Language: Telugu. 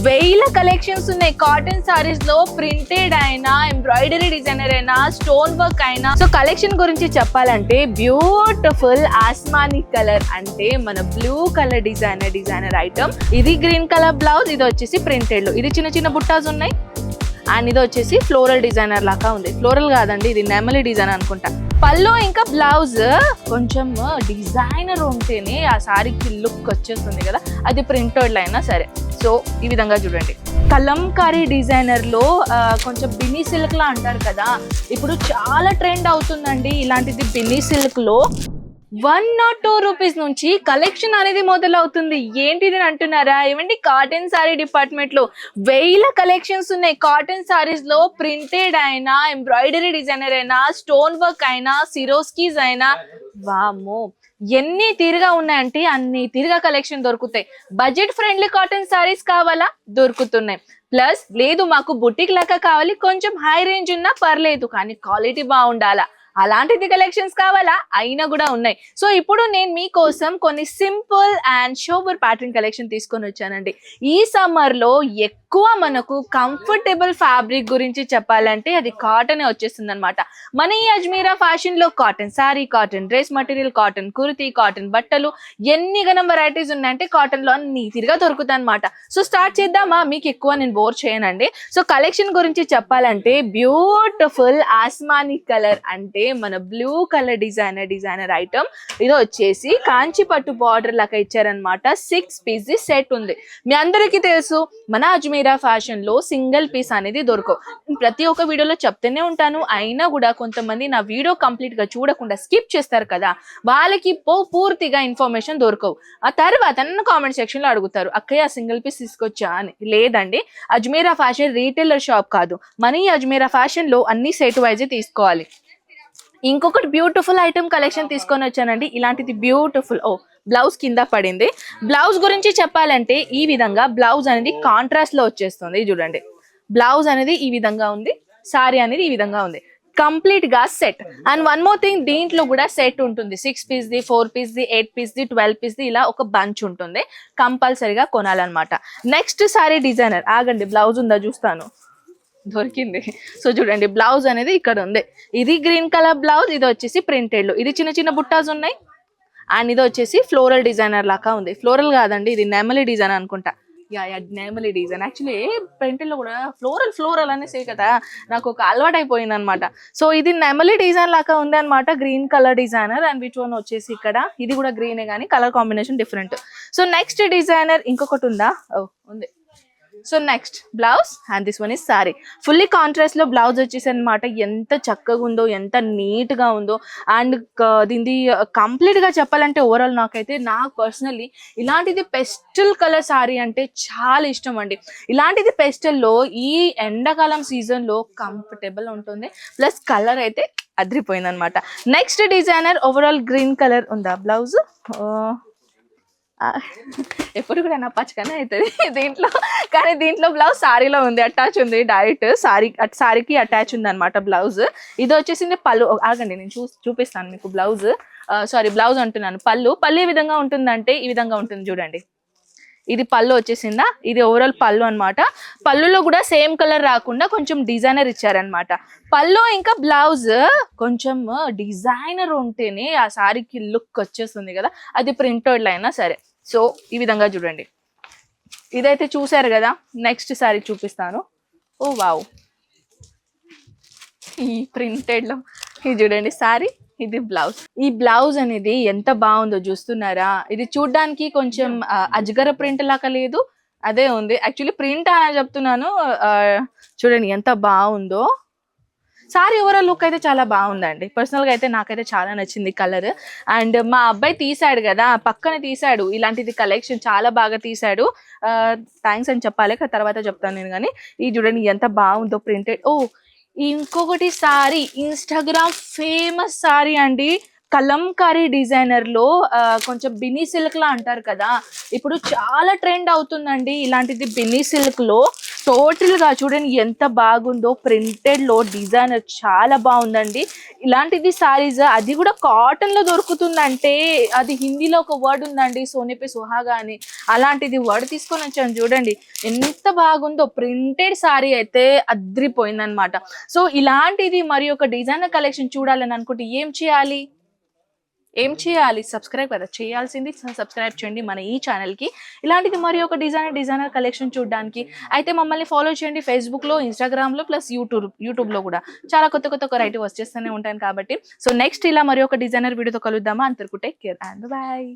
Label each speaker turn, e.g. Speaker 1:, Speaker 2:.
Speaker 1: వేల కలెక్షన్స్ ఉన్నాయి కాటన్ సారీస్ లో. ప్రింటెడ్ అయినా, ఎంబ్రాయిడరీ డిజైనర్ అయినా, స్టోన్ వర్క్ అయినా. సో కలెక్షన్ గురించి చెప్పాలంటే బ్యూటిఫుల్ ఆస్మానీ కలర్ అంటే మన బ్లూ కలర్ డిజైనర్ ఐటమ్. ఇది గ్రీన్ కలర్ బ్లౌజ్, ఇది వచ్చేసి ప్రింటెడ్ లో. ఇది చిన్న చిన్న బుట్టాస్ ఉన్నాయి అండ్ ఇది వచ్చేసి ఫ్లోరల్ డిజైనర్ లాగా ఉంది. ఫ్లోరల్ కాదండి, ఇది నెమలి డిజైన్ అనుకుంటా. పళ్ళు ఇంకా బ్లౌజ్ కొంచెం డిజైనర్ ఉంటేనే ఆ సారీకి లుక్ వచ్చేస్తుంది కదా, అది ప్రింటెడ్ అయినా సరే. సో ఈ విధంగా చూడండి, కలంకారీ డిజైనర్ లో కొంచెం బిన్నీ సిల్క్ లా అంటారు కదా, ఇప్పుడు చాలా ట్రెండ్ అవుతుందండి ఇలాంటిది. బిన్నీ సిల్క్ లో 1 or 2 రూపీస్ నుంచి కలెక్షన్ అనేది మొదలవుతుంది. ఏంటిది అంటున్నారా? ఏమండి, కాటన్ సారీ డిపార్ట్మెంట్ లో వేల కలెక్షన్స్ ఉన్నాయి కాటన్ సారీస్ లో. ప్రింటెడ్ అయినా, ఎంబ్రాయిడరీ డిజైనర్ అయినా, స్టోన్ వర్క్ అయినా, సిరోస్కీస్ అయినా, వామ్మో ఎన్ని తీరుగా ఉన్నాయంటే అన్ని తీరుగా కలెక్షన్ దొరుకుతాయి. బడ్జెట్ ఫ్రెండ్లీ కాటన్ సారీస్ కావాలా, దొరుకుతున్నాయి. ప్లస్ లేదు మాకు బుటిక్ లాగా కావాలి, కొంచెం హై రేంజ్ ఉన్నా పర్లేదు కానీ క్వాలిటీ బాగుండాలా, అలాంటిది కలెక్షన్స్ కావాలా, అయినా కూడా ఉన్నాయి. సో ఇప్పుడు నేను మీకోసం కొన్ని simple and sober pattern collection తీసుకొని వచ్చానండి. ఈ సమ్మర్ లో ఎక్కువ మనకు కంఫర్టబుల్ ఫ్యాబ్రిక్ గురించి చెప్పాలంటే అది కాటన్ వచ్చేస్తుంది అనమాట. మన ఈ అజ్మీరా ఫ్యాషన్ లో cotton sorry, cotton dress material, cotton kurti, cotton బట్టలు ఎన్ని గనం వెరైటీస్ ఉన్నాయంటే కాటన్ లో అన్ని తీరుగా దొరుకుతాయి అనమాట. సో స్టార్ట్ చేద్దామా? మీకు ఎక్కువ నేను బోర్ చేయనండి. సో కలెక్షన్ గురించి చెప్పాలంటే బ్యూటిఫుల్ ఆస్మానీ కలర్ అంటే మన బ్లూ కలర్ డిజైనర్ ఐటమ్. ఇది వచ్చేసి కాంచి పట్టు బార్డర్ లాగా ఇచ్చారనమాట. 6 పీస్ సెట్ ఉంది. మీ అందరికీ తెలుసు మన అజ్మీరా ఫ్యాషన్ లో సింగిల్ పీస్ అనేది దొరకవు. ప్రతి ఒక్క వీడియోలో చెప్తూనే ఉంటాను, అయినా కూడా కొంతమంది నా వీడియో కంప్లీట్ గా చూడకుండా స్కిప్ చేస్తారు కదా, వాళ్ళకి పూర్తిగా ఇన్ఫర్మేషన్ దొరకవు. ఆ తర్వాత నన్ను కామెంట్ సెక్షన్ లో అడుగుతారు, అక్కయ్య సింగిల్ పీస్ తీసుకొచ్చా అని. లేదండి, అజ్మీరా ఫ్యాషన్ రీటైలర్ షాప్ కాదు. మన ఈ అజ్మీరా ఫ్యాషన్ లో అన్ని సెట్ వైజ్ తీసుకోవాలి. ఇంకొకటి బ్యూటిఫుల్ ఐటమ్ కలెక్షన్ తీసుకొని వచ్చానండి. ఇలాంటిది బ్యూటిఫుల్ బ్లౌజ్ కింద పడింది. బ్లౌజ్ గురించి చెప్పాలంటే ఈ విధంగా బ్లౌజ్ అనేది కాంట్రాస్ట్ లో వచ్చేస్తుంది. చూడండి, బ్లౌజ్ అనేది ఈ విధంగా ఉంది, సారీ అనేది ఈ విధంగా ఉంది, కంప్లీట్ గా set. And one more thing, దీంట్లో కూడా సెట్ ఉంటుంది. 6 పీస్ ది, 4 పీస్ ది, 8 పీస్ ది, 12 పీస్ ది, ఇలా ఒక బంచ్ ఉంటుంది. కంపల్సరీగా కొనాలన్నమాట. నెక్స్ట్ సారీ డిజైనర్, ఆగండి బ్లౌజ్ ఉందా చూస్తాను, దొరికింది. సో చూడండి, బ్లౌజ్ అనేది ఇక్కడ ఉంది. ఇది గ్రీన్ కలర్ బ్లౌజ్, ఇది వచ్చేసి ప్రింటెడ్ లో. ఇది చిన్న చిన్న బుట్టాస్ ఉన్నాయి అండ్ ఇది వచ్చేసి ఫ్లోరల్ డిజైనర్ లాగా ఉంది. ఫ్లోరల్ కాదండి, ఇది నెమలి డిజైన్ అనుకుంటా. నెమలి డిజైన్. యాక్చువల్లీ ప్రింటెడ్ లో కూడా ఫ్లోరల్ అనేసి కదా నాకు ఒక అలవాటు అయిపోయింది అనమాట. సో ఇది నెమలి డిజైన్ లాగా ఉంది అనమాట, green colour designer. And which one వచ్చేసి ఇక్కడ ఇది కూడా గ్రీనే కానీ colour combination different. So next designer ఇంకొకటి ఉందా? ఉంది. So next blouse and this one is sorry. Fully contrast లో బ్లౌజ్ వచ్చేసి అనమాట. ఎంత చక్కగా ఉందో, ఎంత నీట్ గా ఉందో. అండ్ దీన్ని కంప్లీట్ గా చెప్పాలంటే ఓవరాల్ నాకు పర్సనల్లీ ఇలాంటిది పెస్టల్ కలర్ సారీ అంటే చాలా ఇష్టం అండి. ఇలాంటిది పెస్టల్ లో ఈ ఎండాకాలం సీజన్ లో కంఫర్టబుల్ ఉంటుంది, ప్లస్ కలర్ అయితే అదిరిపోయింది అనమాట. Next designer overall green colour ఉందా బ్లౌజ్? ఎప్పుడు కూడా నా పచ్చకనే అవుతుంది దీంట్లో, కానీ దీంట్లో బ్లౌజ్ సారీలో ఉంది, అటాచ్ ఉంది డైరెక్ట్ సారీకి అటాచ్ ఉంది అనమాట బ్లౌజ్. ఇది వచ్చేసింది పళ్ళు. ఆగండి నేను చూపిస్తాను మీకు బ్లౌజ్. బ్లౌజ్ అంటున్నాను, పళ్ళు ఏ విధంగా ఉంటుందంటే ఈ విధంగా ఉంటుంది చూడండి. ఇది పళ్ళు వచ్చేసిందా, ఇది ఓవరాల్ పళ్ళు అనమాట. పళ్ళులో కూడా సేమ్ కలర్ రాకుండా కొంచెం డిజైనర్ ఇచ్చారనమాట. పళ్ళు ఇంకా బ్లౌజ్ కొంచెం డిజైనర్ ఉంటేనే ఆ సారీకి లుక్ వచ్చేస్తుంది కదా, అది ప్రింటెడ్ అయినా సరే. సో ఈ విధంగా చూడండి, ఇదైతే చూసారు కదా. నెక్స్ట్ సారీ చూపిస్తాను. ఓ వావ్, ఈ ప్రింటెడ్ లో ఇది చూడండి సారీ, ఇది బ్లౌజ్. ఈ బ్లౌజ్ అనేది ఎంత బాగుందో చూస్తున్నారా? ఇది చూడ్డానికి కొంచెం అజ్గర ప్రింట్ లాగా లేదు, అదే ఉంది. యాక్చువల్లీ ప్రింట్ అని చెప్తున్నాను. చూడండి ఎంత బాగుందో. సారీ ఓవరాల్ లుక్ అయితే చాలా బాగుందండి. పర్సనల్గా అయితే నాకైతే చాలా నచ్చింది కలర్. అండ్ మా అబ్బాయి తీసాడు కదా, పక్కన తీసాడు ఇలాంటిది కలెక్షన్, చాలా బాగా తీసాడు. థ్యాంక్స్ అని చెప్పాలి, తర్వాత చెప్తాను నేను. కానీ ఇది చూడండి ఎంత బాగుందో ప్రింటెడ్. ఇంకొకటి సారీ, ఇన్స్టాగ్రామ్ ఫేమస్ సారీ అండి, కలంకారీ డిజైనర్ లో కొంచెం బిన్నీ సిల్క్ లా అంటారు కదా, ఇప్పుడు చాలా ట్రెండ్ అవుతుందండి ఇలాంటిది. బిన్నీ సిల్క్ లో టోటల్ గా చూడండి ఎంత బాగుందో, ప్రింటెడ్ లో డిజైనర్ చాలా బాగుందండి. ఇలాంటిది సారీస్, అది కూడా కాటన్ లో దొరుకుతుందంటే అది హిందీలో ఒక వర్డ్ ఉందండి, సోనే పే సుహాగా అని, అలాంటిది వర్డ్ తీసుకొని వచ్చాను చూడండి. ఎంత బాగుందో, ప్రింటెడ్ సారీ అయితే అద్రిపోయింది అనమాట. సో ఇలాంటిది మరి ఒక డిజైనర్ కలెక్షన్ చూడాలని అనుకుంటే ఏం చేయాలి? సబ్స్క్రైబ్ కదా చేయాల్సింది, సబ్స్క్రైబ్ చేయండి మన ఈ ఛానల్కి. ఇలాంటిది మరి ఒక డిజైనర్ కలెక్షన్ చూడడానికి అయితే మమ్మల్ని ఫాలో చేయండి ఫేస్బుక్లో, ఇన్స్టాగ్రామ్లో, ప్లస్ యూట్యూబ్లో కూడా చాలా కొత్త వెరైటీ వచ్చేస్తూనే ఉంటాను కాబట్టి. సో నెక్స్ట్ ఇలా మరి ఒక డిజైనర్ వీడియోతో కలుద్దామా. అంతవరకు టేక్ కేర్ అండ్ బాయ్.